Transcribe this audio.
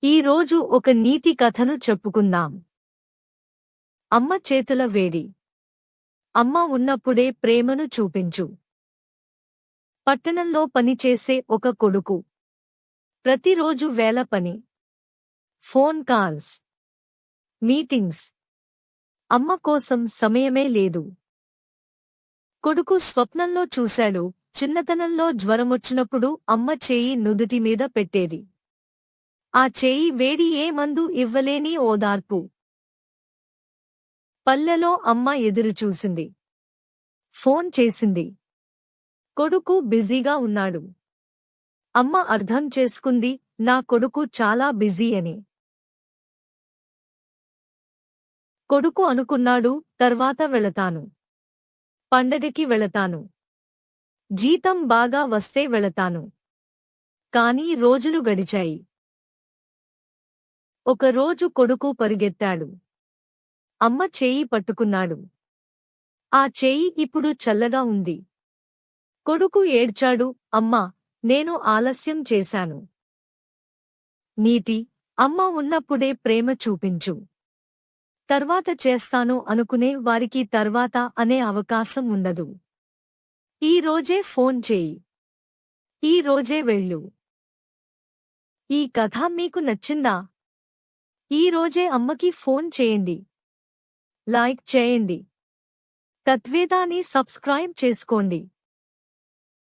ఈ రోజు ఒక నీతి కథను చెప్పుకుందాం. అమ్మ చేతుల వేడి. అమ్మ ఉన్నప్పుడే ప్రేమను చూపించు. పట్టణంలో పనిచేసే ఒక కొడుకు. ప్రతిరోజు వేల పని, ఫోన్ కాల్స్, మీటింగ్స్. అమ్మ కోసం సమయమే లేదు. కొడుకు స్వప్నంలో చూశాడు, చిన్నతనంలో జ్వరమొచ్చినప్పుడు అమ్మ చేయి నుదుటి మీద పెట్టేది. ఆ చేయి వేడి ఏ మందు ఇవ్వలేని ఓదార్పు. పల్లెలో అమ్మ ఎదురుచూసింది. ఫోన్ చేసింది. కొడుకు బిజీగా ఉన్నాడు. అమ్మ అర్థం చేసుకుంది, నా కొడుకు చాలా బిజీ అని. కొడుకు అనుకున్నాడు, తర్వాత వెళతాను. పండగకి వెళతాను. జీతం బాగా వస్తే వెళతాను. కానీ రోజులు గడిచాయి. ఒకరోజు కొడుకు పరుగెత్తాడు. అమ్మ చేయి పట్టుకున్నాడు. ఆ చేయి ఇప్పుడు చల్లగా ఉంది. కొడుకు ఏడ్చాడు, అమ్మా, నేను ఆలస్యం చేశాను. నీతి: అమ్మ ఉన్నప్పుడే ప్రేమ చూపించు. తర్వాత చేస్తాను అనుకునే వారికి తర్వాత అనే అవకాశం ఉండదు. ఈ రోజే ఫోన్ చేయి. ఈ రోజే వెళ్ళు. ఈ కథ మీకు నచ్చిందా? ఈ రోజే అమ్మకి ఫోన్ చేయండి. లైక్ చేయండి. తత్వేదాని సబ్స్క్రైబ్ చేసుకోండి.